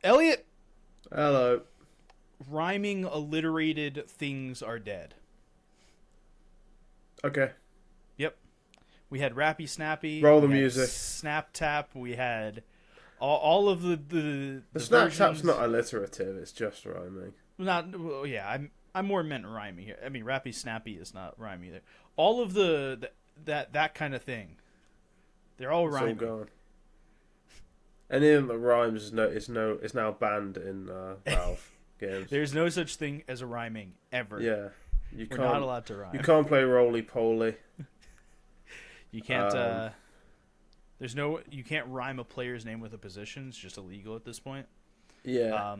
Elliot, Hello. rhyming alliterated things are dead. Okay. Yep. We had Rappy Snappy. Roll the we had music. Snap Tap. We had all of The the snap versions. tap's not alliterative, it's just rhyming. Not well, yeah. I'm more meant rhyming here. I mean, Rappy Snappy is not rhyme either. All of the that kind of thing. They're all It's all rhyming. gone. Anything that rhymes is now banned in Valve games. There's no such thing as a rhyming ever. Yeah. You We're can't not allowed to rhyme. You can't play roly poly. You can't. There's no. You can't rhyme a player's name with a position. It's just illegal at this point. Yeah.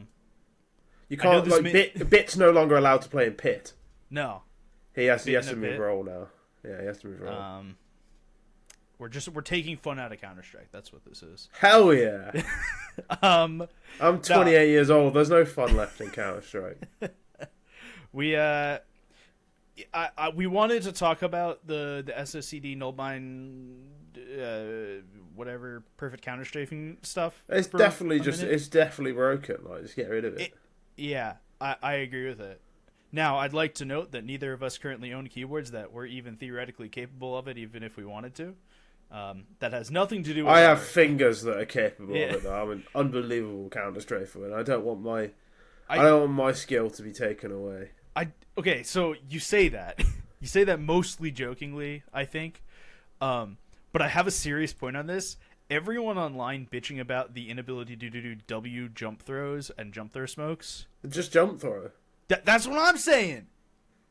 You I know can't Bit's no longer allowed to play in pit. No. He has Bit to in a move bit. role now. Yeah, he has to move role. We're taking fun out of Counter-Strike. That's what this is. Hell yeah. Um, I'm 28 years old. There's no fun left in Counter-Strike. we we wanted to talk about the SOCD nullbind whatever perfect counter-strafing stuff. It's definitely broken. Like, just get rid of it. Yeah, I agree with it. Now, I'd like to note that neither of us currently own keyboards that we're even theoretically capable of it, even if we wanted to. That has nothing to do with I have fingers that are capable Yeah. of it, though. I'm an unbelievable counter-strafer, and I don't want my skill to be taken away. Okay, so you say that. You say that mostly jokingly, I think. But I have a serious point on this. Everyone online bitching about the inability to do W jump throws and jump throw smokes. Just jump throw. That's what I'm saying.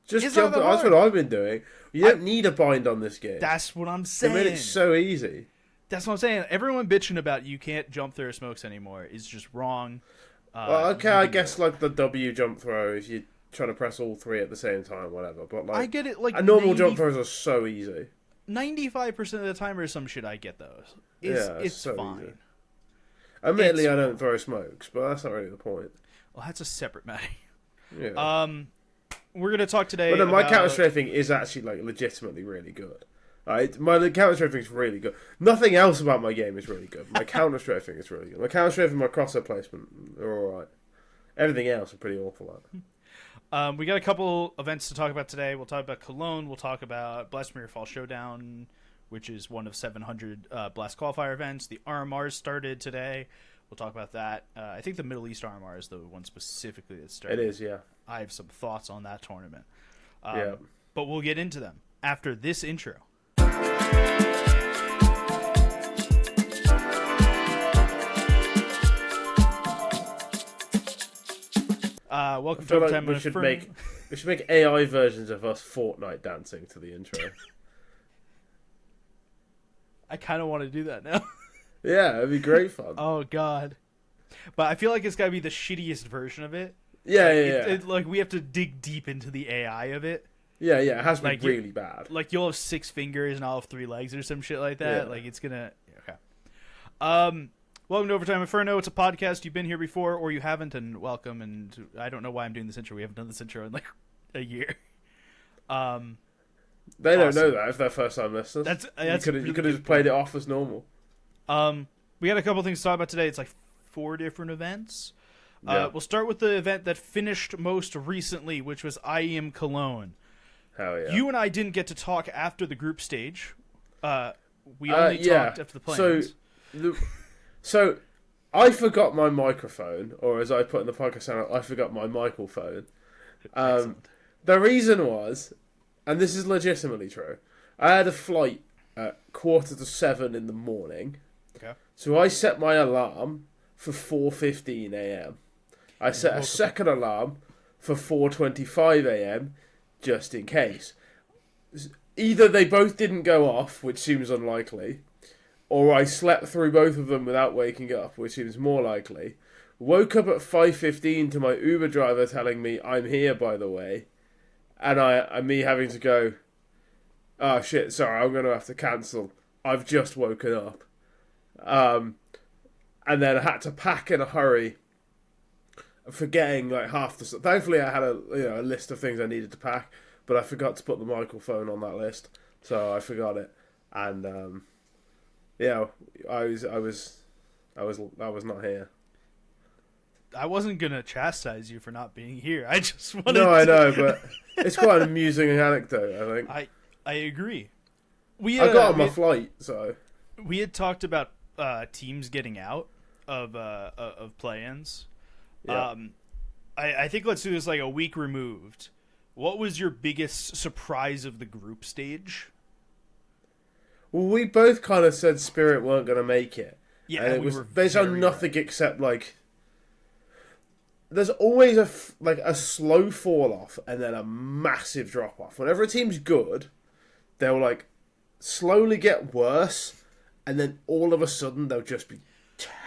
Just It's jump not that throw. That's hard. what I've been doing. You don't need a bind on this game. That's what I'm They saying. made it so easy. That's what I'm saying. Everyone bitching about you can't jump throw smokes anymore is just wrong. Well, okay, you I can guess do it. like the W jump throw, if you're trying to press all three at the same time, whatever. But like, I get it. Like a normal jump throws are so easy. 95% of the time or some shit, I get those. It's so fine. easy. Admittedly, It's I don't throw smokes, but that's not really the point. Well, that's a separate matter. Yeah. We're gonna talk today. But no, my about... counter strafing is actually like legitimately really good. Right? My counter strafing is really good. Nothing else about my game is really good. My counter strafing is really good. My counter strafing, my crosser placement are all right. Everything else is pretty awful at. We got a couple events to talk about today. We'll talk about Cologne. We'll talk about Blasphemy Fall Showdown, which is one of 700 Blast Qualifier events. The RMRs started today. We'll talk about that. I think the Middle East RMR is the one specifically that started. It is, yeah. I have some thoughts on that tournament. Yeah. But we'll get into them after this intro. Welcome to Overtime. We should make AI versions of us Fortnite dancing to the intro. I kind of want to do that now. Yeah, it'd be great fun. Oh God! But I feel like it's got to be the shittiest version of it. Yeah. Like we have to dig deep into the AI of it. Yeah, it has to be Like really bad. Like you'll have 6 fingers and I'll have 3 legs or some shit like that. Yeah. Like it's gonna. Okay. Welcome to Overtime Inferno. It's a podcast. You've been here before or you haven't, and welcome. And I don't know why I'm doing this intro. We haven't done this intro in like a year. They don't know that if they're first time listeners. That's you could have just played it off as normal. We got a couple things to talk about today. It's like 4 different events. Yeah. We'll start with the event that finished most recently, which was IEM Cologne. Hell yeah. You and I didn't get to talk after the group stage. We only talked after the play-ins. So I forgot my microphone, or as I put in the podcast channel, I forgot my microphone. The reason was, and this is legitimately true, I had a flight at 6:45 in the morning. Okay. So I set my alarm for 4:15 a.m. I set a second alarm for 4:25 a.m. just in case. Either they both didn't go off, which seems unlikely, or I slept through both of them without waking up, which seems more likely. Woke up at 5:15 to my Uber driver telling me, "I'm here, by the way," and me having to go, "Oh shit, sorry, I'm going to have to cancel. I've just woken up." And then I had to pack in a hurry, forgetting like half the stuff. Thankfully, I had a list of things I needed to pack, but I forgot to put the microphone on that list, so I forgot it. And I was not here. I wasn't gonna chastise you for not being here. I just wanted. No, I know, but it's quite an amusing anecdote. I think. I agree. I got on my flight, so we had talked about teams getting out of play-ins. Yeah. I think let's do this like a week removed. What was your biggest surprise of the group stage? Well, we both kind of said Spirit weren't going to make it. Yeah, and it was based on nothing except like there's always a slow fall off and then a massive drop off. Whenever a team's good, they'll like slowly get worse, and then all of a sudden they'll just be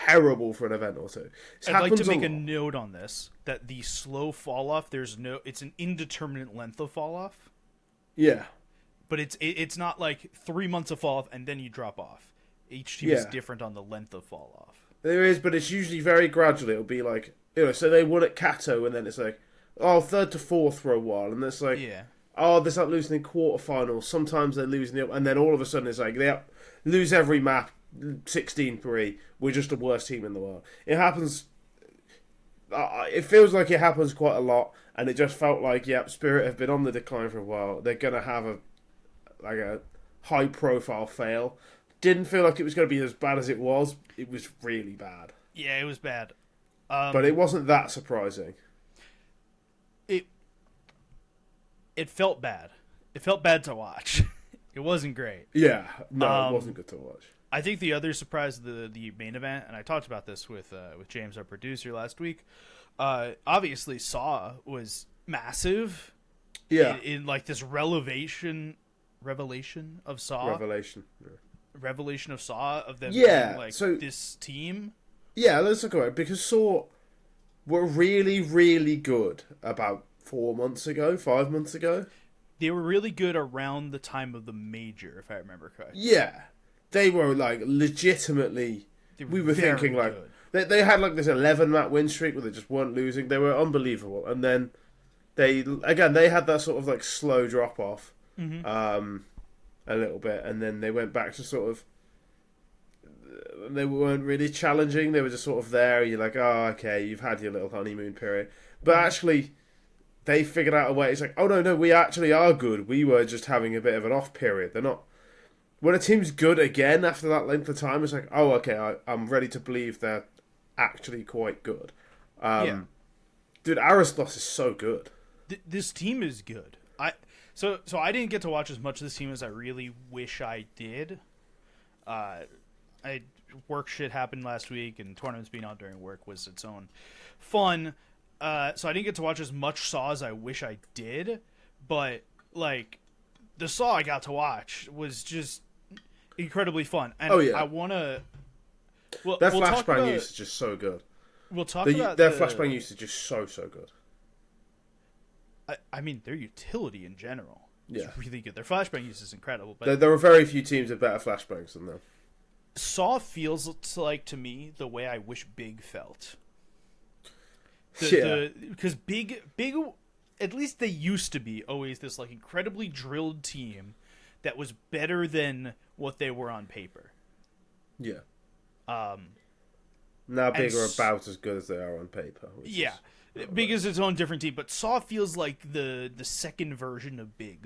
terrible for an event or two. I'd like to make a note on this that the slow fall off, it's an indeterminate length of fall off. Yeah. But it's not like 3 months of fall off and then you drop off. Each team is different on the length of fall off. There is, but it's usually very gradual. It'll be like, so they won at Kato and then it's like, third to fourth for a while, and it's like, they start losing in quarterfinals. Sometimes they're losing and then all of a sudden it's like they lose every map 16-3. We're just the worst team in the world. It happens. It feels like it happens quite a lot, and it just felt like Spirit have been on the decline for a while. They're gonna have a high profile fail. Didn't feel like it was going to be as bad as it was. It was really bad. Yeah, it was bad. But it wasn't that surprising. It felt bad. It felt bad to watch. It wasn't great. Yeah, no, it wasn't good to watch. I think the other surprise, the main event, and I talked about this with James, our producer, last week. Obviously, Saw was massive. Yeah, in like this revelation of Saw. Revelation of Saw of them. Yeah, being, this team. Yeah, let's talk about it, because Saw were really, really good about 4 months ago, 5 months ago. They were really good around the time of the major, if I remember correctly. Yeah. They were, like, legitimately... We were thinking, like... They had, like, this 11-map win streak where they just weren't losing. They were unbelievable. And then they had that sort of, like, slow drop-off. Mm-hmm. A little bit. And then they went back to sort of... They weren't really challenging. They were just sort of there. You're like, oh, okay, you've had your little honeymoon period. But actually... They figured out a way. It's like, oh, no, we actually are good. We were just having a bit of an off period. They're not... When a team's good again after that length of time, it's like, oh, okay, I'm ready to believe they're actually quite good. Dude, Aristos is so good. This team is good. So I didn't get to watch as much of this team as I really wish I did. Work shit happened last week, and tournaments being on during work was its own fun. So I didn't get to watch as much Saw as I wish I did, but like the Saw I got to watch was just incredibly fun. And I want to. Well, their flashbang use is just so good. We'll talk about their flashbang use is just so good. I mean, their utility in general is really good. Their flashbang use is incredible. But there are very few teams with better flashbangs than them. Saw feels like to me the way I wish Big felt. Because Big, at least they used to be always this like incredibly drilled team that was better than what they were on paper. Yeah. Now Big are about as good as they are on paper. Big is its own different team, but Saw feels like the second version of Big,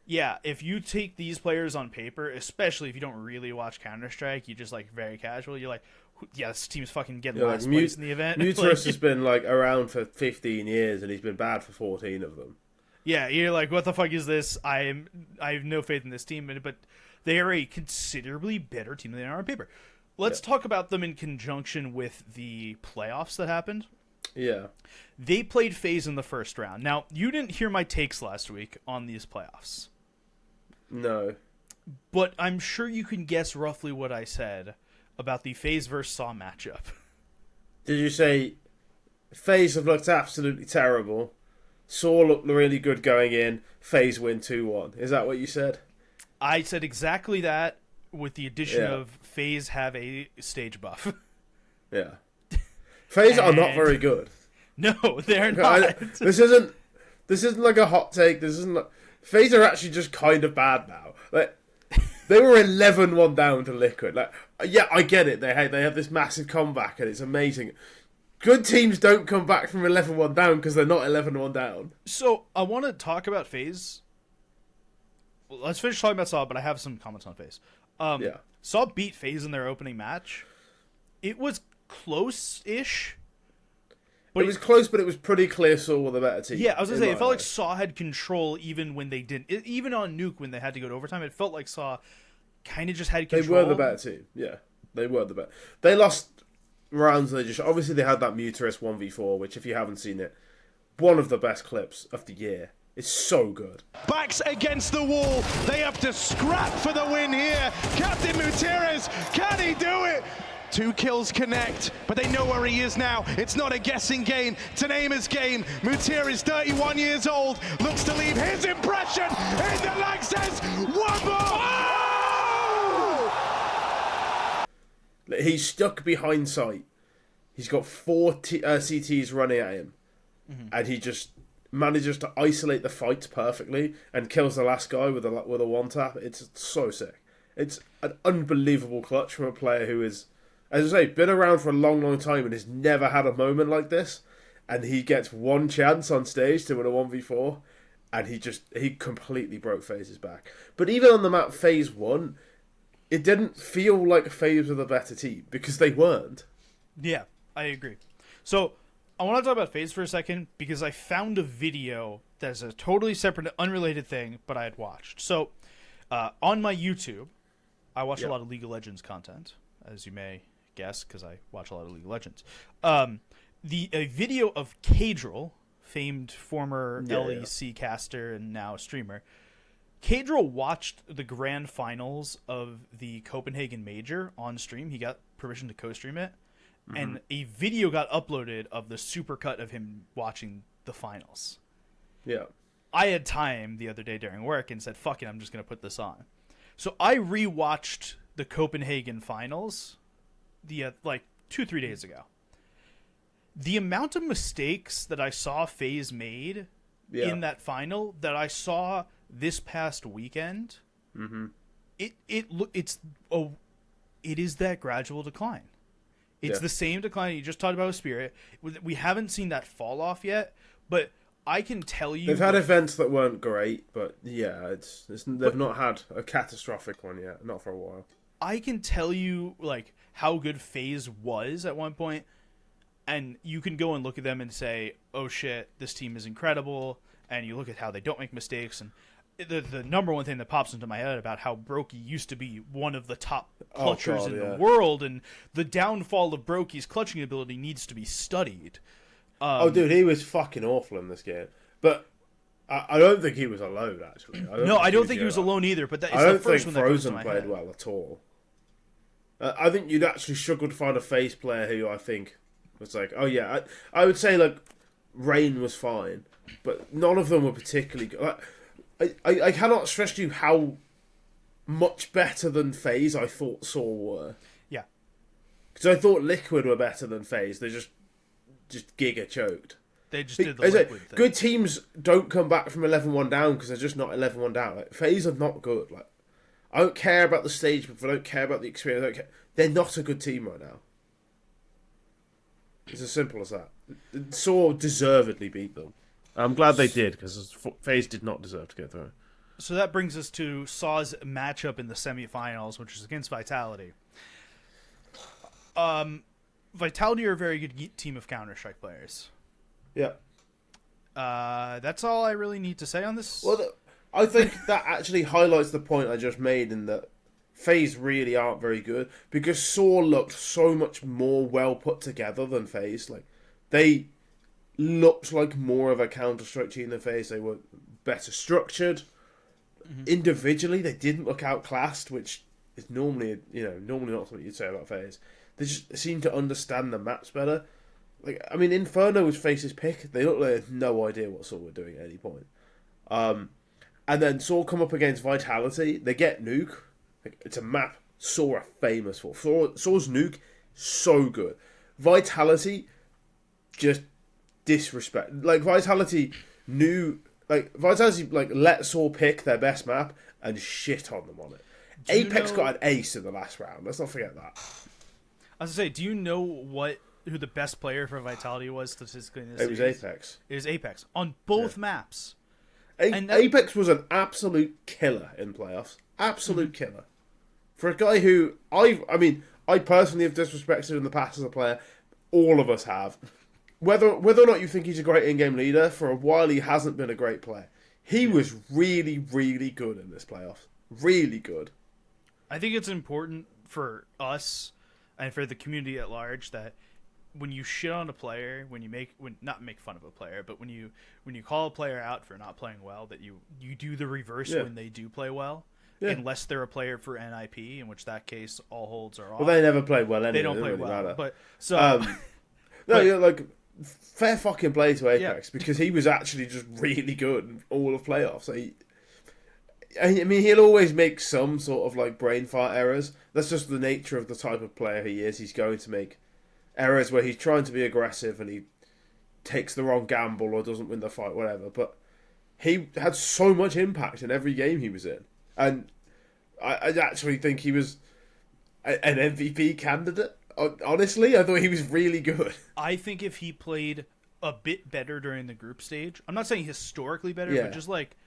if you take these players on paper, especially if you don't really watch Counter-Strike, you just like very casual, you're like, yeah, this team's fucking getting last place in the event. Muterus has been like around for 15 years and he's been bad for 14 of them. Yeah, you're like, what the fuck is this? I have no faith in this team, but they are a considerably better team than they are on paper. Let's talk about them in conjunction with the playoffs that happened. Yeah. They played FaZe in the first round. Now, you didn't hear my takes last week on these playoffs. No. But I'm sure you can guess roughly what I said about the FaZe versus Saw matchup. Did you say FaZe have looked absolutely terrible, Saw looked really good going in, FaZe win 2-1? Is that what you said? I said exactly that, with the addition of FaZe have a stage buff. Yeah. FaZe are not very good. No, they're not. This isn't like a hot take. This isn't like... FaZe are actually just kind of bad now. Like, they were 11-1 down to Liquid. Like, Yeah, I get it. They have this massive comeback, and it's amazing. Good teams don't come back from 11-1 down because they're not 11-1 down. So I want to talk about FaZe. Well, let's finish talking about Saw, but I have some comments on FaZe. Yeah. Saw beat FaZe in their opening match. It was close-ish. But it was close, but it was pretty clear Saw were the better team. Yeah, I was going to say, it felt like Saw had control even when they didn't. Even on Nuke, when they had to go to overtime, it felt like Saw kind of just had control. They were the better team, yeah. They were the better. They lost rounds, obviously they had that Muterus 1v4, which if you haven't seen it, one of the best clips of the year. It's so good. Backs against the wall. They have to scrap for the win here. Captain Muterus, can he do it? 2 kills connect, but they know where he is now. It's not a guessing game. It's an aimers game. Muterus, 31 years old, looks to leave his impression in the lag, says one more. Oh! He's stuck behind sight. He's got 4 CTs running at him, and he just manages to isolate the fight perfectly and kills the last guy with a one tap. It's so sick. It's an unbelievable clutch from a player who is, as I say, been around for a long, long time and has never had a moment like this. And he gets one chance on stage to win a 1v4, and he completely broke FaZe's back. But even on the map FaZe won, it didn't feel like FaZe were the better team because they weren't. Yeah, I agree. So I want to talk about FaZe for a second because I found a video that's a totally separate, unrelated thing, but I had watched. So on my YouTube, I watch a lot of League of Legends content, as you may guess, because I watch a lot of League of Legends. A video of Kadril, famed former LEC caster and now streamer. Kadril watched the grand finals of the Copenhagen Major on stream. He got permission to co-stream it. And a video got uploaded of the supercut of him watching the finals. Yeah. I had time the other day during work and said, fuck it, I'm just going to put this on. So I rewatched the Copenhagen finals 2-3 days ago. The amount of mistakes that I saw FaZe made in that final that I saw this past weekend, it is that gradual decline. It's the same decline you just talked about with Spirit. We haven't seen that fall off yet, but I can tell you they've had events that weren't great, but they've not had a catastrophic one yet, not for a while. I can tell you how good FaZe was at one point, and you can go and look at them and say, "Oh shit, this team is incredible." And you look at how they don't make mistakes, and the number one thing that pops into my head about how Brokey used to be one of the top clutchers in the world, and the downfall of Brokey's clutching ability needs to be studied. Dude, he was fucking awful in this game. But I don't think he was alone, actually. I don't think he was alone either, but I don't think Frozen played well at all. I think you'd actually struggle to find a FaZe player who I think was like, I would say Rain was fine, but none of them were particularly good. I cannot stress to you how much better than FaZe I thought Saw were. Yeah. Because I thought Liquid were better than FaZe. They just giga choked. They just did the Liquid thing. Good teams don't come back from 11-1 down because they're just not 11-1 down. FaZe are not good. I don't care about the stage, but I don't care about the experience. They're not a good team right now. It's as simple as that. Saw deservedly beat them. I'm glad they did, because FaZe did not deserve to go through. So that brings us to Saw's matchup in the semifinals, which is against Vitality. Vitality are a very good team of Counter-Strike players. Yeah. That's all I really need to say on this. Well, I think that actually highlights the point I just made in that FaZe really aren't very good, because Saw looked so much more well put together than FaZe. They looked like more of a Counter-Strike team than FaZe. They were better structured. Individually, they didn't look outclassed, which is normally not something you'd say about FaZe. They just seemed to understand the maps better. Inferno was FaZe's pick. They looked like they had no idea what Saw were doing at any point. And then Saw come up against Vitality. They get Nuke. It's a map Saw are famous for. Saw's Nuke, so good. Vitality, just disrespect. Vitality let Saw pick their best map and shit on them on it. Apex got an ace in the last round. Let's not forget that. I was gonna say, do you know who the best player for Vitality was statistically in this series? It was Apex. It was Apex on both maps. Apex was an absolute killer in playoffs. Absolute killer. For a guy who I personally have disrespected in the past as a player. All of us have. Whether or not you think he's a great in-game leader, for a while he hasn't been a great player. He was really, really good in this playoffs. Really good. I think it's important for us and for the community at large that when you shit on a player, not make fun of a player, but when you call a player out for not playing well, that you do the reverse when they do play well. Yeah. Unless they're a player for NIP, in which that case all holds are off. Well, they never played well anyway. They don't play really well. Matter. But so you're like fair fucking play to Apex because he was actually just really good in all of playoffs. He'll always make some sort of like brain fart errors. That's just the nature of the type of player he is. He's going to make errors where he's trying to be aggressive and he takes the wrong gamble or doesn't win the fight, whatever. But he had so much impact in every game he was in. And I actually think he was an MVP candidate. Honestly, I thought he was really good. I think if he played a bit better during the group stage, I'm not saying historically better, but just like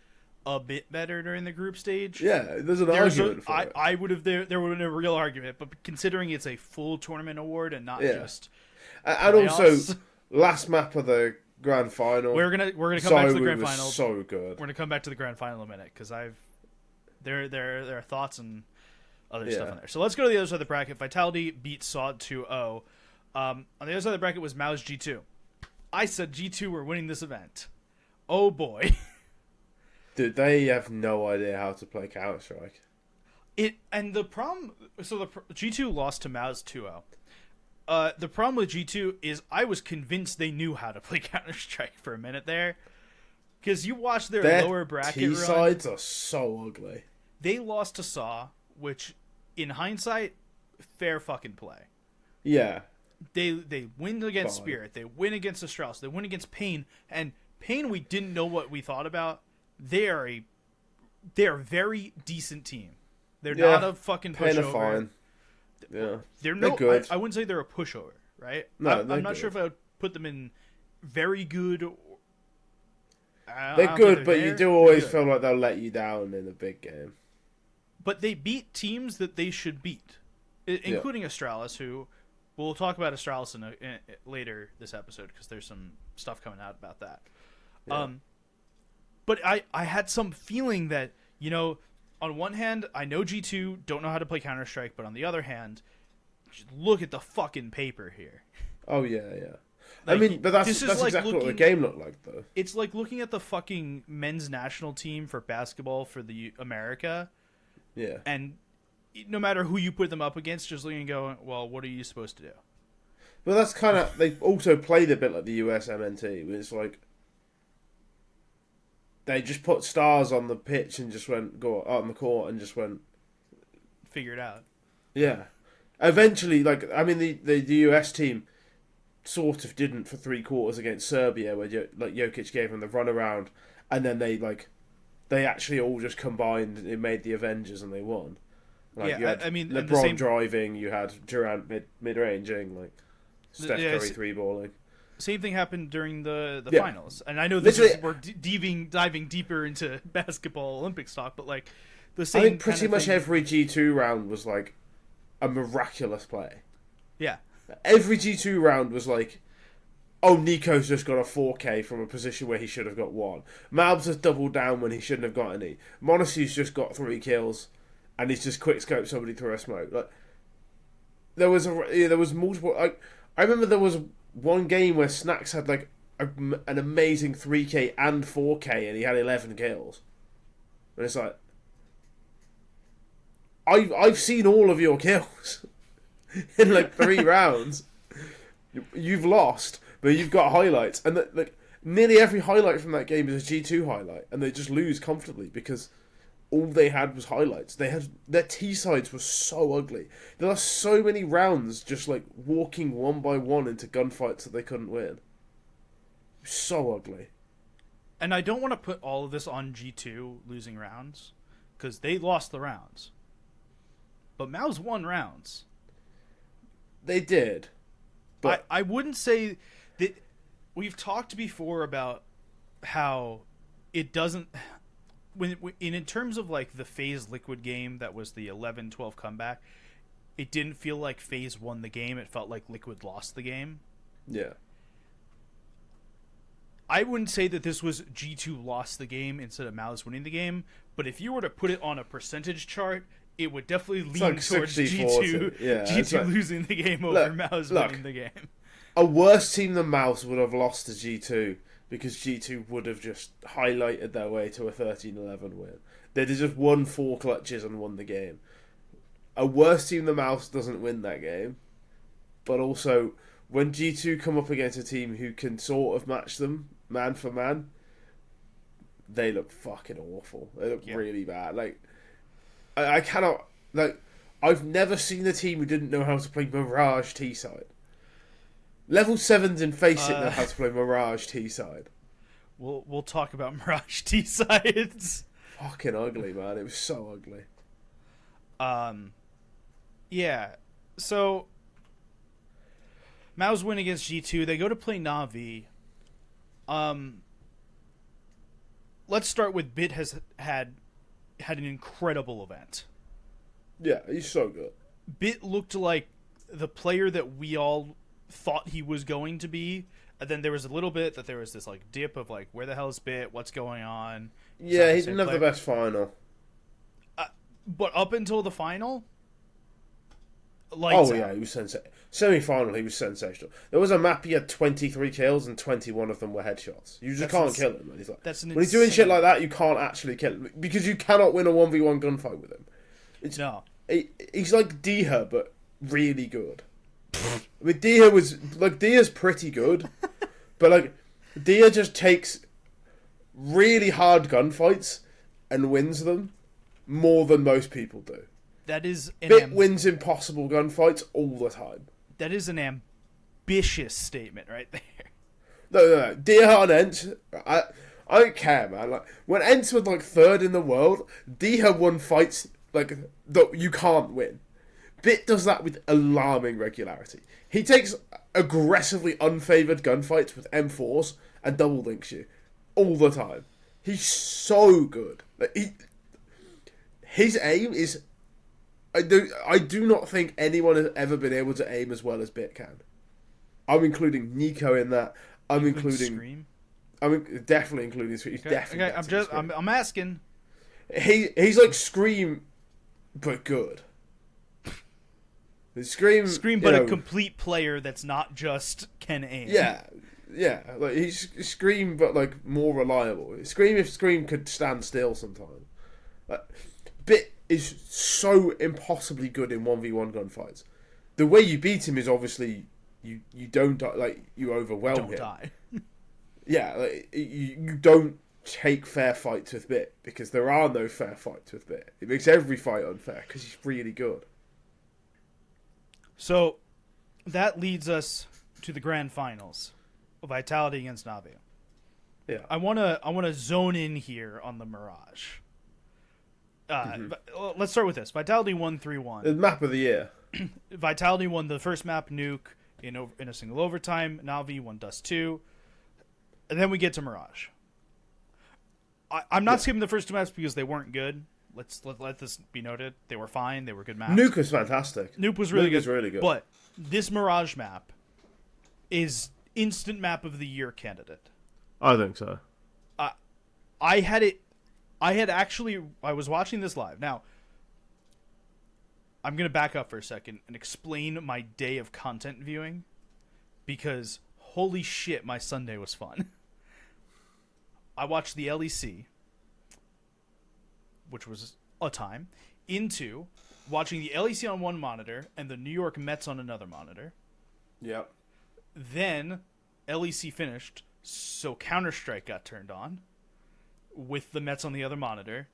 a bit better during the group stage. Yeah, there's an argument for it. I would have there would have been a real argument, but considering it's a full tournament award and not just and also last map of the grand final, we're gonna come back to the grand final. So good. We're gonna come back to the grand final in a minute because there are thoughts and other stuff in there. So let's go to the other side of the bracket. Vitality beat SOD 2-0. On the other side of the bracket was Mao's G2. I said G2 were winning this event. Oh boy. Dude, they have no idea how to play Counter-Strike. The problem... So G2 lost to Mao's 2-0. The problem with G2 is I was convinced they knew how to play Counter-Strike for a minute there. Because you watch their lower bracket run. T-sides are so ugly. They lost to SAW, which, in hindsight, fair fucking play. Yeah. They win against Spirit. They win against Astralis. They win against Pain. And Pain, we didn't know what we thought about. They are a very decent team. They're not a fucking pushover. Pain are fine. Yeah. They're good. I wouldn't say they're a pushover, right? No, I'm not sure if I would put them in very good. They're good, but you do always feel like they'll let you down in a big game. But they beat teams that they should beat, including Astralis, who we'll talk about Astralis in later this episode because there's some stuff coming out about that. Yeah. But I had some feeling that, on one hand, I know G2 don't know how to play Counter-Strike, but on the other hand, just look at the fucking paper here. Oh, yeah. Like, but that's exactly what the game looked like, though. It's like looking at the fucking men's national team for basketball for the America. Yeah. And no matter who you put them up against, just looking and going, well, what are you supposed to do? Well, that's kind of... They also played a bit like the US MNT, where it's like... They just put stars on the pitch and just go out on the court and just went... Figure it out. Yeah. Eventually, the US team sort of didn't for 3 quarters against Serbia, where Jokic gave them the runaround, and then they actually all just combined and made the Avengers and they won. You had LeBron driving, you had Durant mid-ranging, Steph Curry 3-balling. Same thing happened during the finals, and I know we're diving deeper into basketball Olympic stock, but the same. I think pretty much every G2 round was a miraculous play. Yeah, every G2 round was Nico's just got a 4K from a position where he should have got 1. Malbs has doubled down when he shouldn't have got any. Monasu's just got 3 kills, and he's just quick scoped somebody through a smoke. There was multiple. I remember there was one game where Snacks had an amazing 3K and 4K, and he had 11 kills. And it's I've seen all of your kills in 3 rounds. You've lost, but you've got highlights, and nearly every highlight from that game is a G2 highlight, and they just lose comfortably because all they had was highlights. Their T-sides were so ugly. There are so many rounds just walking one by one into gunfights that they couldn't win. So ugly. And I don't want to put all of this on G2 losing rounds, because they lost the rounds. but Mao's won rounds. They did. But I wouldn't say that. We've talked before about how it doesn't... In terms of like the FaZe Liquid game that was the 11-12 comeback, it didn't feel like FaZe won the game. It felt like Liquid lost the game. Yeah. I wouldn't say that this was G2 lost the game instead of Malice winning the game, but if you were to put it on a percentage chart, it would definitely lean like towards 60-40. G2 like, losing the game over Malice winning the game. A worse team than Mouse would have lost to G2 because G2 would have just highlighted their way to a 13-11 win. They'd have just won 4 clutches and won the game. A worse team than Mouse doesn't win that game, but also when G2 come up against a team who can sort of match them man for man, they look fucking awful. They look really bad. Like, I cannot... Like, I've never seen a team who didn't know how to play Mirage T-side. Level 7s in FACEIT know how to play Mirage T-side. We'll talk about Mirage T-sides. Fucking ugly, man. It was so ugly. Yeah. So, Mao's win against G2. They go to play NaVi. Let's start with Bit has had an incredible event. Yeah, he's so good. Bit looked like the player that we all thought he was going to be, and then there was a little bit that there was this like dip of like, where the hell is Bit? What's going on? Yeah, he didn't have the best final. But up until the final, yeah, he was sensational. Semi-final, he was sensational. There was a map he had 23 kills and 21 of them were headshots. You just can't kill him. He's like, when he's doing shit like that, you can't actually kill him because you cannot win a 1v1 gunfight with him. He's like Diha, but really good. I mean, Dia's pretty good, but like Dia just takes really hard gunfights and wins them more than most people do. That is Bit wins impossible gunfights all the time. That is an ambitious statement right there. No. Dia on Ent, I don't care, man. Like when Ent was like 3rd in the world, Dia won fights like that you can't win. Bit does that with alarming regularity. He takes aggressively unfavoured gunfights with M4s and double links you all the time. He's so good. Like, his aim is... I do not think anyone has ever been able to aim as well as Bit can. I'm including Nico in that. I'm including Scream. I'm definitely including Scream. He's definitely. Okay, I'm asking. He's like Scream, but good. Scream, but a complete player that's not just can aim. Yeah. Like he's Scream, but like more reliable. Scream if Scream could stand still sometimes. Bit is so impossibly good in 1v1 gunfights. The way you beat him is obviously you don't die, like you overwhelm him. Don't die. Yeah, like, you don't take fair fights with Bit because there are no fair fights with Bit. It makes every fight unfair because he's really good. So that leads us to the grand finals, Vitality against NaVi. Yeah, I wanna zone in here on the Mirage. Let's start with this. Vitality won 3-1. The map of the year. Vitality won the first map, Nuke, in a single overtime. Navi won Dust 2. And then we get to Mirage. I'm not skipping the first 2 maps because they weren't good. Let this be noted. They were fine. They were good maps. Nuke was fantastic. Nuke was really good. Really good. But this Mirage map is instant map of the year candidate. I think so. I was watching this live. Now, I'm going to back up for a second and explain my day of content viewing because holy shit, my Sunday was fun. I watched the LEC, which was a time, into watching the LEC on one monitor and the New York Mets on another monitor. Yep. Then LEC finished, so Counter-Strike got turned on with the Mets on the other monitor.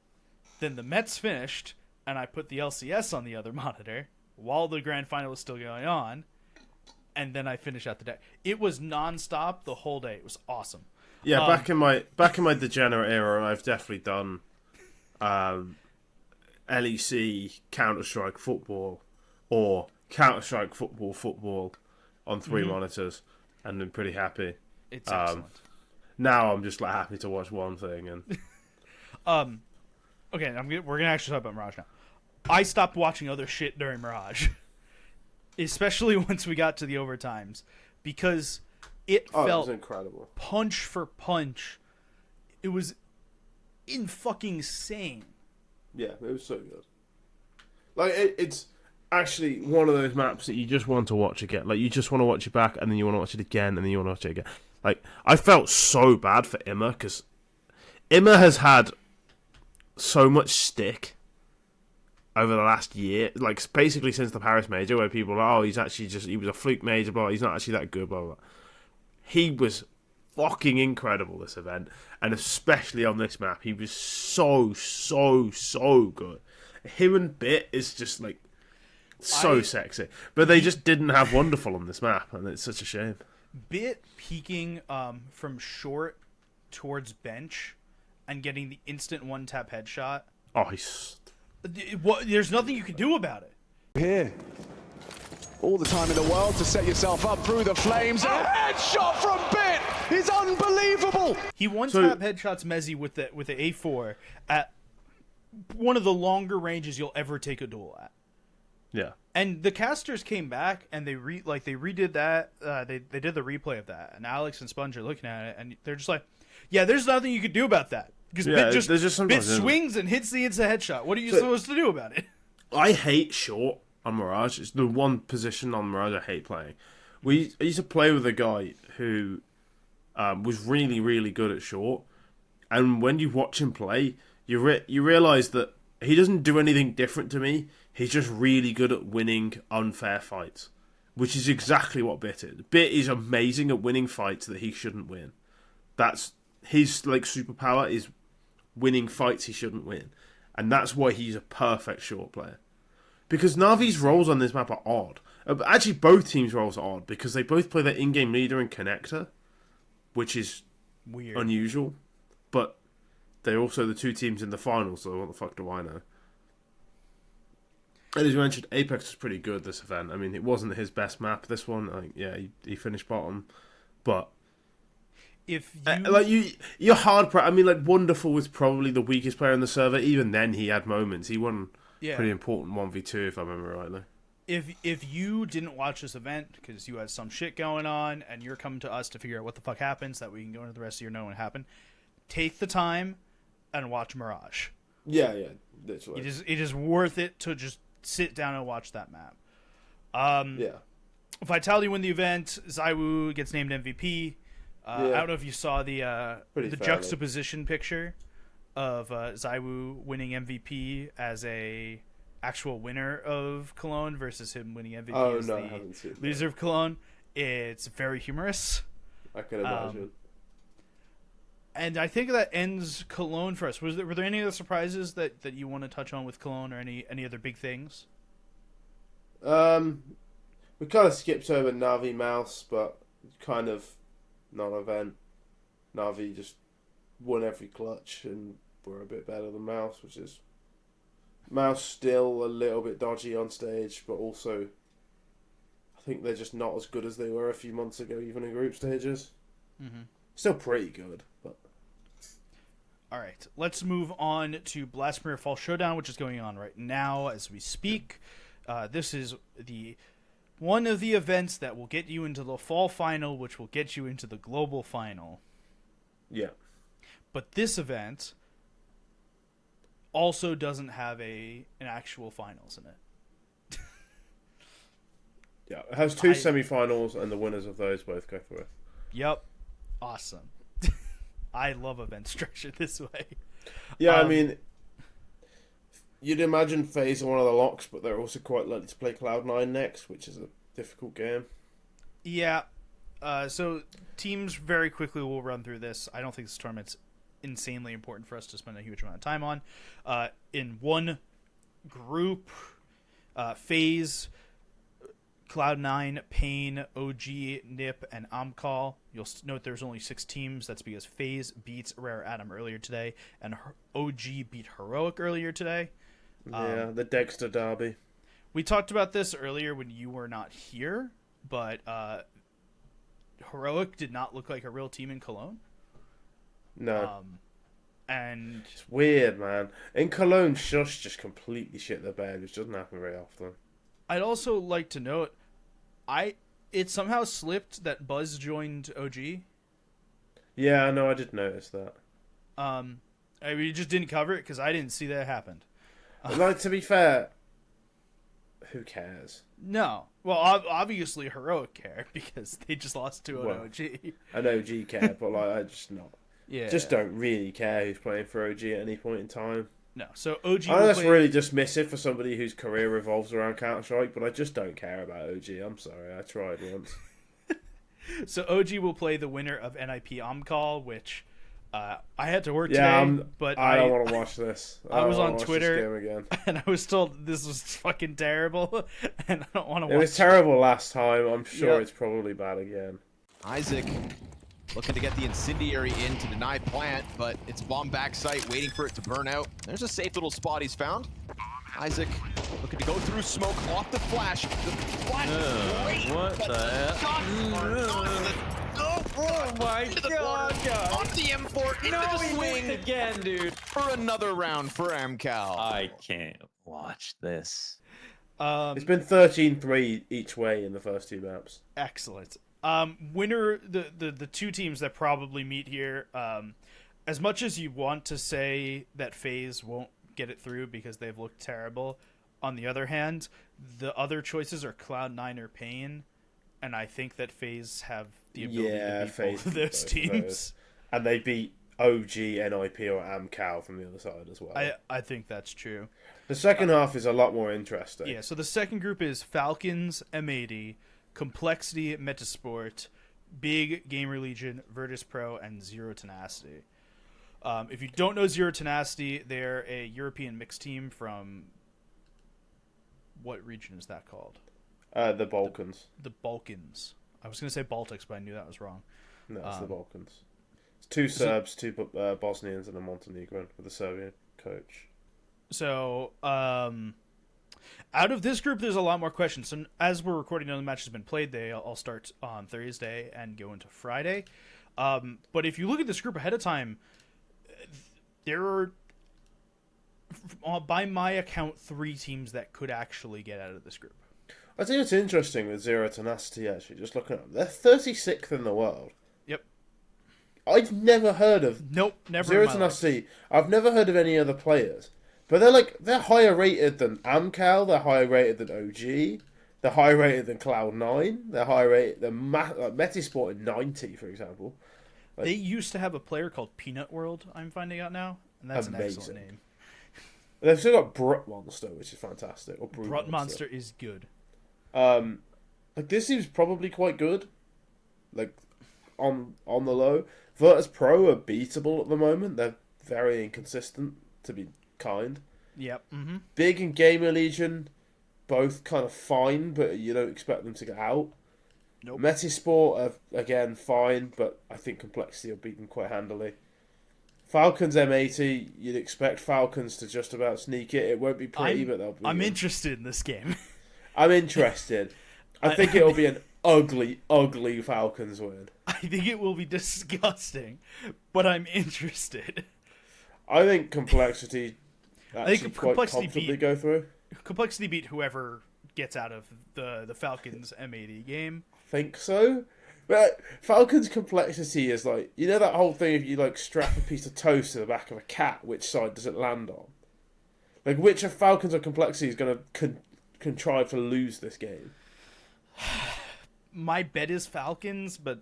Then the Mets finished, and I put the LCS on the other monitor while the grand final was still going on, and then I finished out the day. It was nonstop the whole day. It was awesome. Yeah, back in my degenerate era, I've definitely done LEC Counter-Strike football or Counter-Strike football on 3 monitors, and been pretty happy. It's excellent. Now I'm just like happy to watch one thing. And okay, we're gonna actually talk about Mirage now. I stopped watching other shit during Mirage, especially once we got to the overtimes, because it felt was incredible, punch for punch. It was fucking insane. Yeah, it was so good. Like it's actually one of those maps that you just want to watch again. Like you just want to watch it back, and then you want to watch it again, and then you want to watch it again. Like I felt so bad for Imma, because Imma has had so much stick over the last year, like basically since the Paris major, where people are, he was a fluke major, blah, he's not actually that good, blah, blah. He was fucking incredible this event, and especially on this map, he was so good. Him and Bit is just like so sexy, but they just didn't have Wonderful on this map, and it's such a shame. Bit peeking from short towards bench and getting the instant one-tap headshot. Oh, he's... There's nothing you can do about it. Here. All the time in the world to set yourself up through the flames. A headshot from Bit is unbelievable. He one-tap headshots Mezzi with the A4 at one of the longer ranges you'll ever take a duel at. Yeah. And the casters came back and they redid that. They did the replay of that, and Alex and Sponge are looking at it, and they're just like, "Yeah, there's nothing you could do about that because Bit swings and hits the instant headshot. What are you supposed to do about it?" I hate short on Mirage. It's the one position on Mirage I hate playing. I used to play with a guy who was really, really good at short, and when you watch him play, you realize that he doesn't do anything different to me. He's just really good at winning unfair fights, which is exactly what Bit is. Bit is amazing at winning fights that he shouldn't win. That's his superpower, is winning fights he shouldn't win, and that's why he's a perfect short player. Because NaVi's roles on this map are odd. Actually, both teams' roles are odd because they both play their in-game leader and connector, which is weird, unusual. But they're also the two teams in the finals, so what the fuck do I know? And as you mentioned, Apex was pretty good this event. I mean, it wasn't his best map, this one. He finished bottom. But if you're hard. I mean, Wonderful was probably the weakest player on the server. Even then, he had moments. He won pretty important 1v2, if I remember rightly. If you didn't watch this event because you had some shit going on and you're coming to us to figure out what the fuck happens, that we can go into the rest of your know what happened, take the time and watch Mirage. Yeah, literally. It is worth it to just sit down and watch that map. Vitality win the event. Zaiwu gets named MVP. I don't know if you saw the juxtaposition picture of Zaiwu winning MVP as a actual winner of Cologne versus him winning MVP as the loser of Cologne. It's very humorous. I can imagine. And I think that ends Cologne for us. Were there any other surprises that you want to touch on with Cologne, or any other big things? We kind of skipped over NaVi Mouse, but kind of non-event. NaVi just won every clutch and were a bit better than Mouse, which is... Mouse still a little bit dodgy on stage, but also I think they're just not as good as they were a few months ago, even in group stages. Mm-hmm. Still pretty good, but... All right, let's move on to Blasphemous Fall Showdown, which is going on right now as we speak. This is one of the events that will get you into the fall final, which will get you into the global final. Yeah. But this event also doesn't have an actual finals in it. Yeah, it has two semi-finals, and the winners of those both go through. Yep. Awesome. I love event structure this way. Yeah, I mean, you'd imagine FaZe are one of the locks, but they're also quite likely to play Cloud9 next, which is a difficult game. Yeah. So teams very quickly will run through this. I don't think this tournament's insanely important for us to spend a huge amount of time on. In one group, FaZe, Cloud9, Pain, OG, Nip, and Amcal. You'll note there's only 6 teams. That's because FaZe beats Rare Atom earlier today, and OG beat Heroic earlier today. Yeah, the Dexter Derby. We talked about this earlier when you were not here, but Heroic did not look like a real team in Cologne. No. And It's weird, man. In Cologne, Shush just completely shit the bed, which doesn't happen very often. I'd also like to note, it somehow slipped that Buzz joined OG. Yeah, no, I did notice that. We just didn't cover it because I didn't see that happen. Like, to be fair, who cares? No. Well, obviously Heroic care because they just lost to an OG. An OG care, but like I just not. Yeah. Just don't really care who's playing for OG at any point in time. No. So OG. I know that's really dismissive for somebody whose career revolves around Counter-Strike, but I just don't care about OG. I'm sorry, I tried once. So OG will play the winner of NIP Omcall, which I had to work today, but I don't want to watch this. I was on watch this Twitter game again. and I was told this was fucking terrible, and I don't want to watch it. It was terrible last time. I'm sure it's probably bad again. Isaac looking to get the incendiary in to deny plant, but it's bomb back site waiting for it to burn out. There's a safe little spot he's found. Isaac looking to go through smoke off the flash. The flash is great. What the hell? Oh my God. On the M4, into the swing. Again, dude. For another round for MCal. I can't watch this. It's been 13-3 each way in the first two maps. Excellent. Winner, the two teams that probably meet here, as much as you want to say that FaZe won't get it through because they've looked terrible, on the other hand, the other choices are Cloud9 or Pain, and I think that FaZe have the ability to beat both of those teams. And they beat OG, NIP, or AmCal from the other side as well. I think that's true. The second half is a lot more interesting. Yeah, so the second group is Falcons, M80, Complexity, Metasport, Big, Gamer Legion, Virtus Pro, and Zero Tenacity. If you don't know Zero Tenacity, they're a European mixed team from... What region is that called? The Balkans. The Balkans. I was going to say Baltics, but I knew that was wrong. No, it's the Balkans. It's two Serbs, two Bosnians, and a Montenegrin with a Serbian coach. So, out of this group, there's a lot more questions. So, as we're recording, the match has been played. They all start on Thursday and go into Friday. But if you look at this group ahead of time, there are, by my account, 3 teams that could actually get out of this group. I think it's interesting with Zero Tenacity, actually, just looking at them. They're 36th in the world. Yep. I've never heard of never Zero Tenacity. I've never heard of any other players. But they're higher rated than AmCal, they're higher rated than OG, they're higher rated than Cloud9, they're higher rated than Metasport in 90, for example. They used to have a player called Peanut World, I'm finding out now, and that's amazing. an excellent name. They've still got Brut Monster, which is fantastic. Or Brut Monster is good. This seems probably quite good. Like, on the low. Virtus Pro are beatable at the moment. They're very inconsistent, to be kind. Yep. Mm-hmm. Big and Gamer Legion, both kind of fine, but you don't expect them to get out. Nope. Metasport are, again, fine, but I think Complexity will beat them quite handily. Falcons M80, you'd expect Falcons to just about sneak it. It won't be pretty, but they'll be... I'm interested in this game. I'm interested. I think it'll be an ugly, ugly Falcons win. I think it will be disgusting, but I'm interested. I think Complexity actually quite comfortably go through. Complexity beat whoever gets out of the Falcons M80 game. Think so? But Falcons Complexity is like, you know that whole thing if you like strap a piece of toast to the back of a cat, which side does it land on? Like, which of Falcons or Complexity is going to contrive to lose this game? My bet is Falcons, but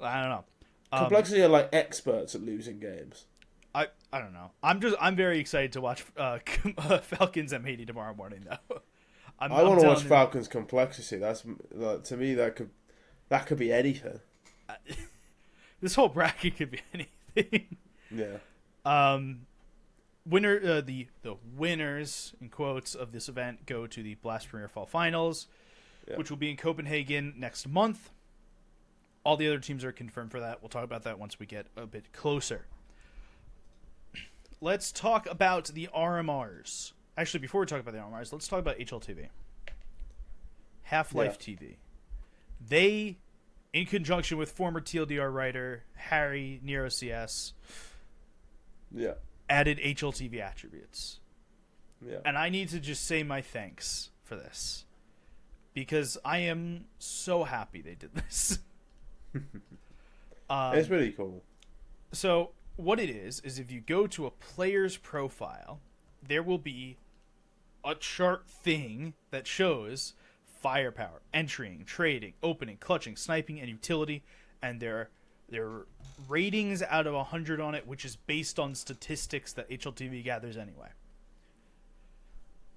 I don't know. Complexity are like experts at losing games. I don't know. I'm very excited to watch Falcons M80 tomorrow morning though. I want to watch Falcons Complexity. That's to me that could be anything. This whole bracket could be anything. Yeah. Winner the winners in quotes of this event go to the Blast Premier Fall Finals, which will be in Copenhagen next month. All the other teams are confirmed for that. We'll talk about that once we get a bit closer. let's talk about the RMRs. Actually, before we talk about the RMRs, let's talk about HLTV. Half-Life TV. They, in conjunction with former TLDR writer Harry Nero CS, added HLTV attributes. Yeah. And I need to just say my thanks for this, because I am so happy they did this. It's really cool. So what it is if you go to a player's profile, there will be a chart thing that shows firepower, entering, trading, opening, clutching, sniping, and utility, and there are ratings out of 100 on it, which is based on statistics that HLTV gathers anyway.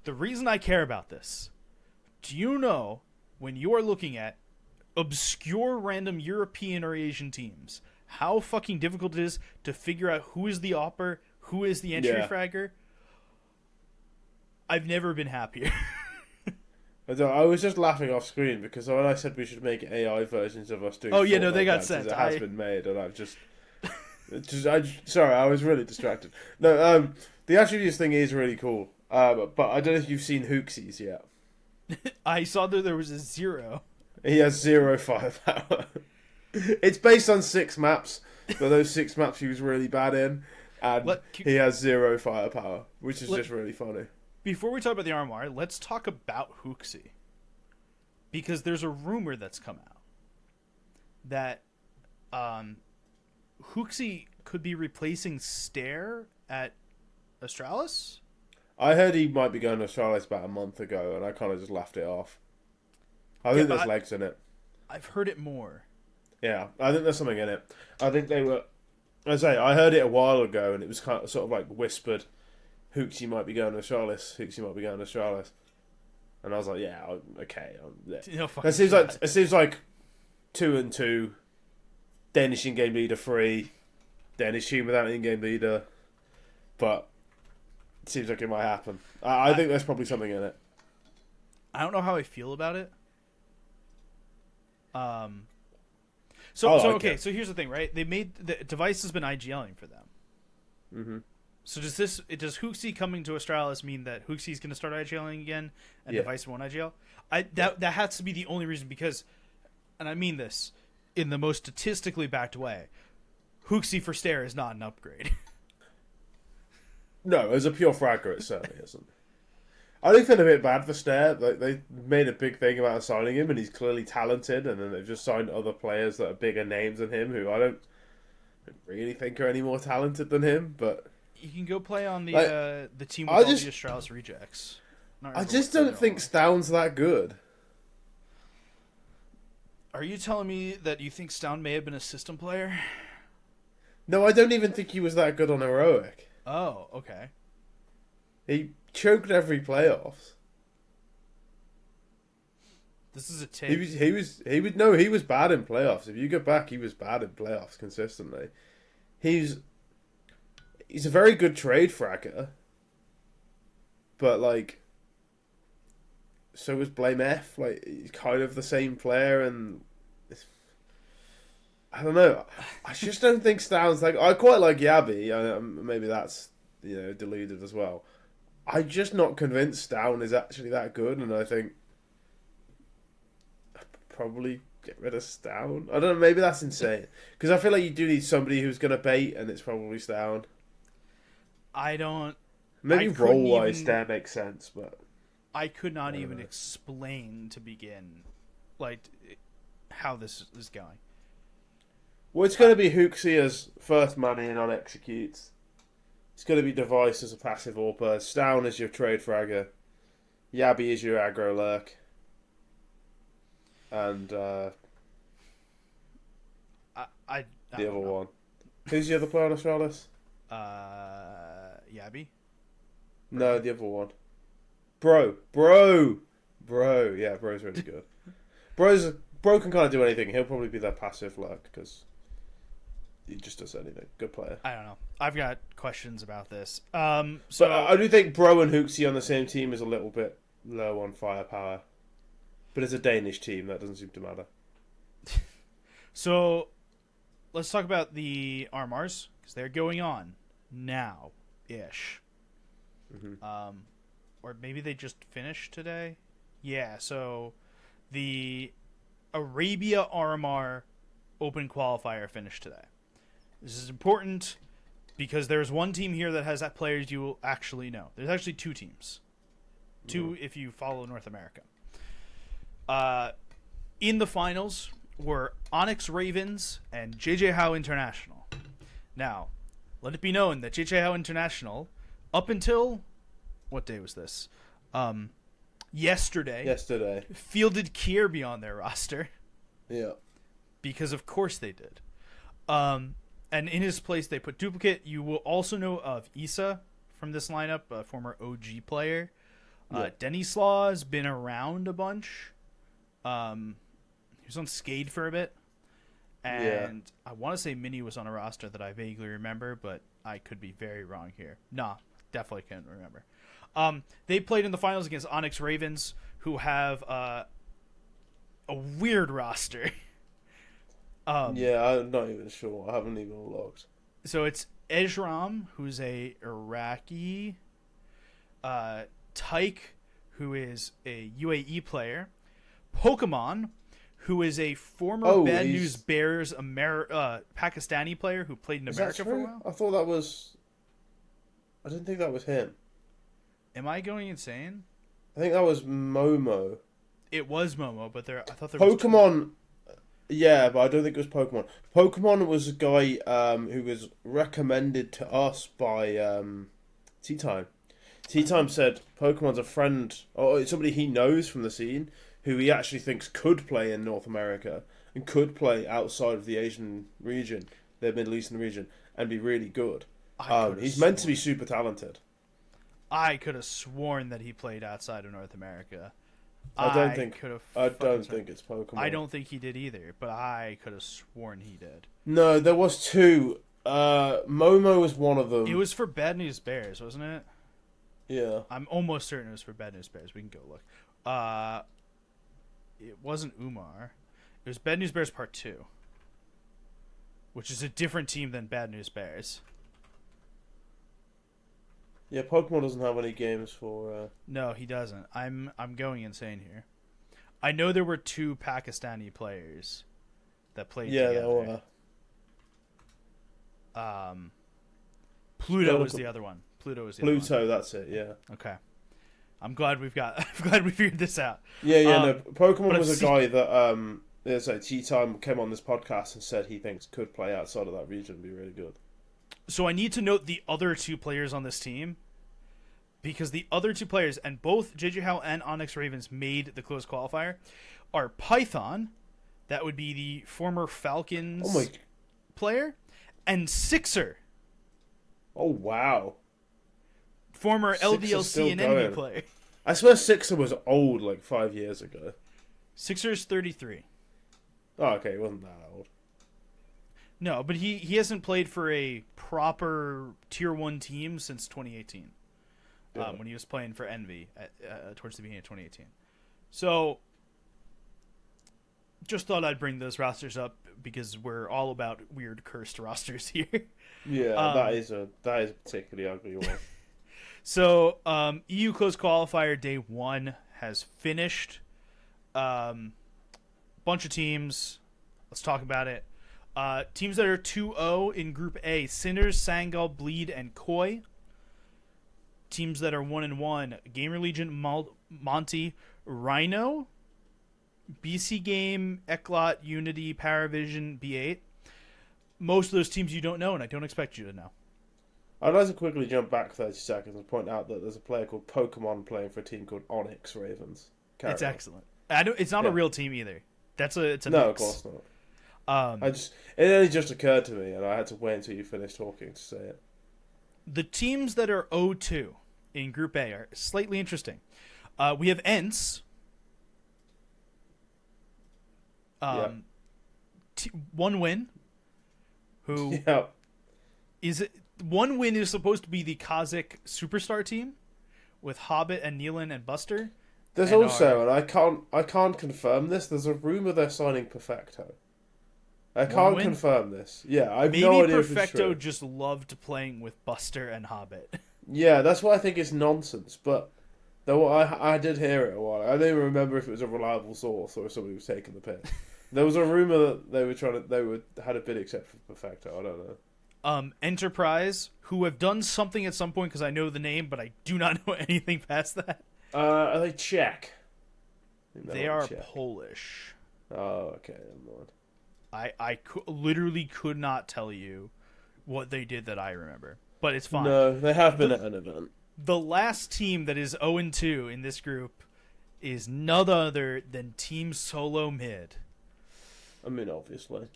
The reason I care about this, do you know, when you are looking at obscure random European or Asian teams, how fucking difficult it is to figure out who is the opper, who is the entry fragger? I've never been happier. I was just laughing off screen because when I said we should make AI versions of us doing they got dances, sent. It has been made, and I've sorry, I was really distracted. No, the attributes thing is really cool. But I don't know if you've seen HooXi's yet. I saw that there was a 0. He has 0 firepower. It's based on 6 maps, but those 6 maps he was really bad in, and he has 0 firepower, which is just really funny. Before we talk about the RMR, let's talk about HooXi, because there's a rumor that's come out that HooXi could be replacing Stare at Astralis. I heard he might be going to Astralis about a month ago, and I kind of just laughed it off. I think there's legs in it. I've heard it more. Yeah, I think there's something in it. I think they were... I heard it a while ago, and it was kind of sort of like whispered, HooXi might be going to Astralis, HooXi might be going to Astralis. And I was like, yeah, okay. It seems like 2 and 2, Danish in-game leader 3, Danish team without in-game leader, but... It seems like it might happen. I think there's probably something in it. I don't know how I feel about it. So here's the thing, right? They made the device has been IGLing for them. Mm-hmm. So does HooXi coming to Astralis mean that HooXi is going to start IGLing again and device won't IGL? That has to be the only reason, because, and I mean this in the most statistically backed way, HooXi for Stare is not an upgrade. No, as a pure fragger, it certainly isn't. I do feel a bit bad for Stare. Like, they made a big thing about signing him, and he's clearly talented, and then they've just signed other players that are bigger names than him, who I don't really think are any more talented than him. But you can go play on the team with all the Astralis rejects. I just don't think Stavn's that good. Are you telling me that you think Stavn may have been a system player? No, I don't even think he was that good on Heroic. Oh, okay. He choked every playoffs. This is a take. He was bad in playoffs. If you go back, he was bad in playoffs consistently. He's a very good trade fragger, but like, so was Blame F. Like, he's kind of the same player, and I don't know. I just don't think Stavn's like... I quite like Yabby. Maybe that's, deluded as well. I'm just not convinced Stavn is actually that good, and I think I'd probably get rid of Stavn. I don't know, maybe that's insane. Because I feel like you do need somebody who's going to bait, and it's probably Stavn. Maybe role-wise, Stare makes sense, but... I could not even explain to begin, like, how this is going. Well, it's going to be HooXi as first man in on executes. It's going to be Device as a passive AWPer. Stavn as your trade fragger. Yabby is your aggro lurk. And I the other one. Who's the other player on Astralis? Yabby? No, the other one. Bro. Yeah, Bro's really good. Bro can kind of do anything. He'll probably be their passive lurk because he just does anything. Good player. I don't know. I've got questions about this. But I do think Bro and HooXi on the same team is a little bit low on firepower. But as a Danish team, that doesn't seem to matter. So let's talk about the RMRs, because they're going on now. ish. Or maybe they just finished today. Yeah, so the Arabia RMR Open Qualifier finished today. This is important because there's one team here that has players you will actually know. There's actually two teams. Two if you follow North America. In the finals were Onyx Ravens and JJ Howe International. Now, let it be known that JJ Howe International, up until... What day was this? Yesterday. Fielded Kirby on their roster. Yeah. Because of course they did. And in his place they put Duplicate. You will also know of Issa from this lineup, a former OG player. Denny Slaw has been around a bunch. He was on Skade for a bit. And I want to say Mini was on a roster that I vaguely remember, but I could be very wrong here. Nah, definitely can't remember. They played in the finals against Onyx Ravens, who have a weird roster. Yeah, I'm not even sure. I haven't even looked. So it's Ejram, who's a Iraqi, Tyke, who is a UAE player, Pokemon, who is a former Bad News Bears Pakistani player who played in America for a while. I thought that was... I didn't think that was him. Am I going insane? I think that was Momo. It was Momo, but I thought there Pokemon... Yeah, but I don't think it was Pokemon. Pokemon was a guy who was recommended to us by Tea Time. Tea Time said Pokemon's a friend, or somebody he knows from the scene, who he actually thinks could play in North America and could play outside of the Asian region, the Middle Eastern region, and be really good. He's meant to be super talented. I could have sworn that he played outside of North America. I don't think it's Pokemon. I don't think he did either, but I could have sworn he did. No, there was two. Momo was one of them. It was for Bad News Bears, wasn't it? Yeah. I'm almost certain it was for Bad News Bears. We can go look. It wasn't Umar. It was Bad News Bears Part 2, which is a different team than Bad News Bears. Yeah, Pokemon doesn't have any games for... No, he doesn't. I'm going insane here. I know there were two Pakistani players that played together. Yeah, there were. Pluto was the other one. Pluto, that's it, yeah. Okay. I'm glad we figured this out. Yeah, no. Pokemon was a guy that Tea Time came on this podcast and said he thinks could play outside of that region and be really good. So I need to note the other two players on this team, because the other two players, and both JJ Howe and Onyx Ravens made the closed qualifier, are Python, that would be the former Falcons player, and Sixer. Oh, wow. Former LDLC and Envy player. I swear Sixer was old like 5 years ago. Sixer's 33. Oh, okay, he wasn't that old. No, but he hasn't played for a proper Tier 1 team since 2018. When he was playing for Envy towards the beginning of 2018. So, just thought I'd bring those rosters up because we're all about weird cursed rosters here. Yeah, that is a particularly ugly one. So, EU Closed Qualifier Day 1 has finished. Bunch of teams. Let's talk about it. Teams that are 2-0 in Group A: Sinners, Sangal, Bleed, and Koi. Teams that are 1-1: Gamer Legion, Monty, Rhino, BC Game, Eclot, Unity, Paravision, B8. Most of those teams you don't know, and I don't expect you to know. I'd like to quickly jump back 30 seconds and point out that there's a player called Pokemon playing for a team called Onyx Ravens. It's excellent. It's not a real team either. It's a no, mix. Of course not. It only just occurred to me, and I had to wait until you finished talking to say it. The teams that are 0-2 in Group A are slightly interesting. We have Ents. One win. Who is it? One win is supposed to be the Kazakh superstar team with Hobbit and Neelan and Buster. There's also, and I can't confirm this, there's a rumor they're signing Perfecto. I can't win? confirm this. Yeah, I have Maybe no idea if it's Perfecto true. just loved playing with Buster and Hobbit. Yeah, that's why I think it's nonsense. But though I did hear it a while. I don't even remember if it was a reliable source or if somebody was taking the piss. There was a rumor that had a bid accepted for Perfecto. I don't know. Enterprise, who have done something at some point because I know the name, but I do not know anything past that. Are they Czech? I think They might are be Czech. Polish. Oh, okay. Never mind. I literally could not tell you what they did that I remember, but it's fine. No, they have been at an event. The last team that is 0-2 in this group is none other than Team Solo Mid. I mean, obviously.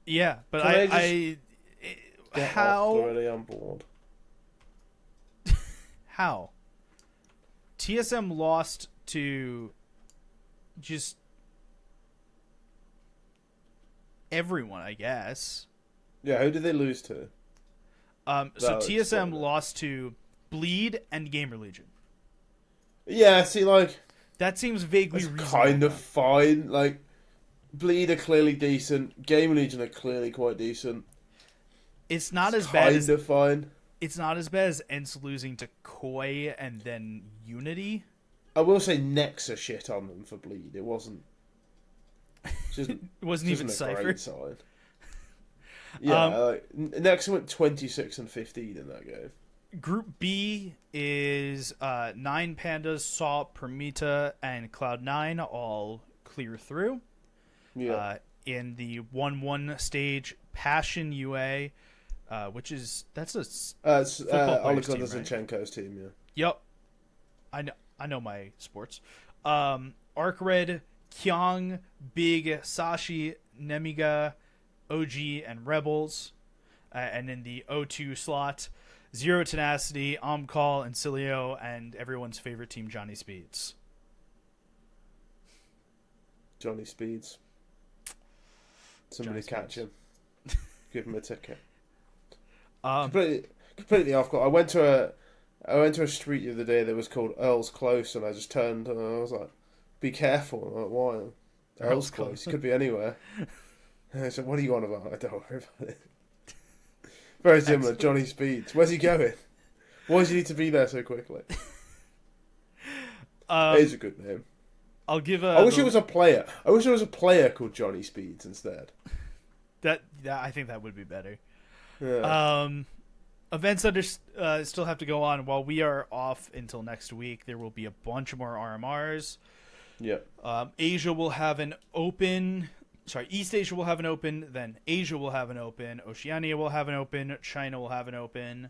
Yeah, but Can they Get how already on board. how TSM lost to just everyone, I guess. Yeah, who did they lose to? So That'll TSM explain it. lost to Bleed and Gamer Legion. Yeah, see, like, That seems vaguely it's reasonable. kind of fine. Like, Bleed are clearly decent. Game Legion are clearly quite decent. It's not as bad as Kind of fine. it's not as bad as Ents losing to Koi and then Unity. I will say Nexa shit on them for Bleed. It wasn't. It wasn't even a Cypher. great sign. Yeah, like, Nexa went 26 and 15 in that game. Group B is Nine Pandas, Saw, Permita, and Cloud9 all clear through. Yeah. In the 1-1 stage, Passion UA, that's a It's football players Oleg team, right? Zinchenko's team, yeah. Yep. I know my sports. Arc Red, Kyung, Big, Sashi, Nemiga, OG, and Rebels. And in the O2 slot, Zero Tenacity, Omcall, and Cilio, and everyone's favorite team, Johnny Speeds. Johnny Speeds. Somebody Johnny catch Speeds. him. Give him a ticket. Um, Completely off course. I went to a street the other day that was called Earl's Close, and I just turned and I was like, "Be careful!" I'm like, why? Earl's Close could be anywhere. And I said, "What are you on about?" I don't worry about it. Very similar. Johnny Speeds. Where's he going? Why does he need to be there so quickly? It is a good name. I'll give I wish it was a player. I wish there was a player called Johnny Speeds instead. that I think that would be better. Yeah. Events that still have to go on while we are off until next week. There will be a bunch more RMRs. Yeah. Asia will have an open. East Asia will have an open. Then Asia will have an open. Oceania will have an open. China will have an open.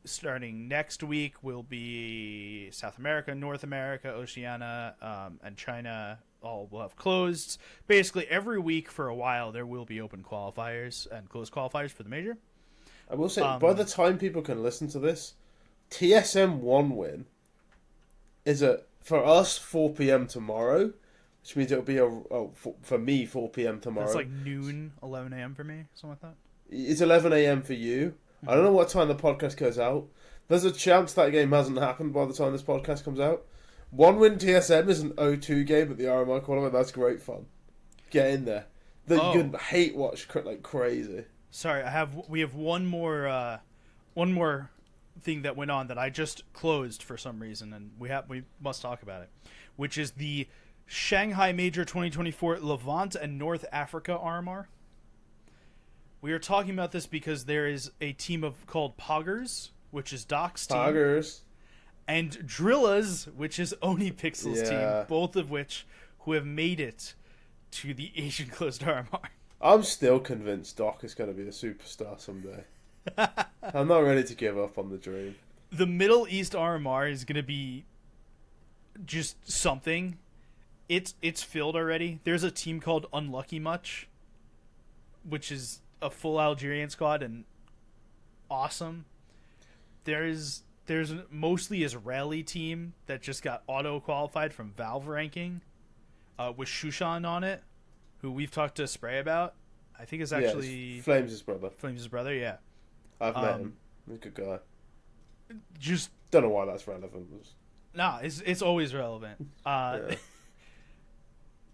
Starting next week will be South America, North America, Oceania, and China. All will have closed. Basically, every week for a while, there will be open qualifiers and closed qualifiers for the major. I will say, by the time people can listen to this, TSM 1 win is for us 4 p.m. tomorrow, which means it'll be for me 4 p.m. tomorrow. That's like noon, 11 a.m. for me, something like that. It's 11 a.m. for you. I don't know what time the podcast goes out. There's a chance that game hasn't happened by the time this podcast comes out. 1 win TSM is an 0-2 game at the RMR qualifier. That's great fun. Get in there. You can hate watch like crazy. Sorry, we have one more thing that went on that I just closed for some reason, and we must talk about it, which is the Shanghai Major 2024 Levant and North Africa RMR. We are talking about this because there is a team called Poggers, which is Doc's team, Poggers, and Drillas, which is Oni Pixel's team, both of which who have made it to the Asian Closed RMR. I'm still convinced Doc is going to be a superstar someday. I'm not ready to give up on the dream. The Middle East RMR is going to be just something. It's filled already. There's a team called Unlucky Much, which is a full Algerian squad and awesome. There's a mostly Israeli team that just got auto qualified from Valve ranking, with Shushan on it, who we've talked to Spray about. I think is actually Flames' brother. Flames' brother. Yeah, I've met him. He's a good guy. just Don't know why that's relevant. it's always relevant.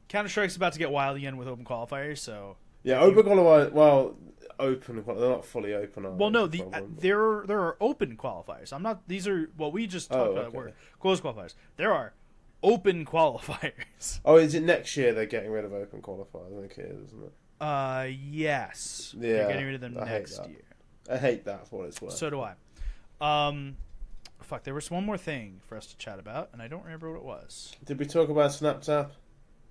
Counter Strike's about to get wild again with open qualifiers, so Yeah, open qualifiers. Well, open. They're not fully open. Are Well, they? no, The problem. there are open qualifiers. I'm not. These are what we just talked about. Okay. Were closed qualifiers. There are open qualifiers. Oh, is it next year they're getting rid of open qualifiers? I think it is, isn't it? Yes. Yeah, They're getting rid of them I hate next that. year. I hate that for what it's worth. So do I. Fuck. There was one more thing for us to chat about, and I don't remember what it was. Did we talk about Snap Tap?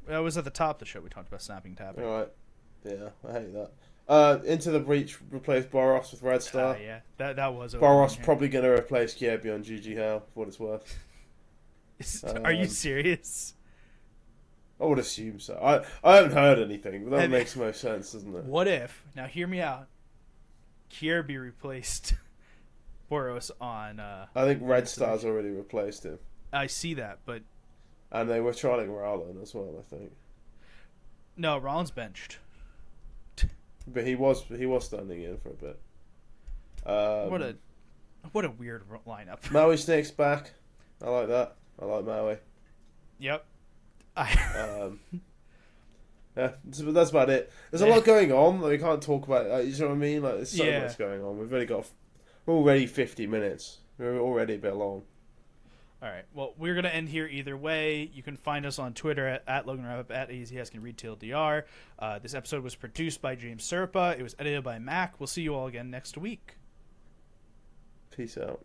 It was at the top of the show. We talked about snapping tapping. All right. Yeah, I hate that. Into the Breach replaced Boros with Red Star. Yeah, that was. Boros probably going to replace Kiebi on GG Hell, for what it's worth. Are you serious? I would assume so. I haven't heard anything, but that makes most sense, doesn't it? What if, now hear me out, Kierby replaced Boros on... I think Red Star's already replaced him. I see that, but... And they were trialing Rowland as well, I think. No, Rollins benched. But he was standing in for a bit. What a weird lineup. Maui Snake's back. I like that. I like Maui. Yep. Yeah, that's about it. There's a lot going on that we can't talk about. You know what I mean? Like, there's so much going on. We're already 50 minutes. We're already a bit long. All right. Well, we're going to end here either way. You can find us on Twitter at Logan Wrap, at AZHaskin Retail DR. This episode was produced by James Serpa. It was edited by Mac. We'll see you all again next week. Peace out.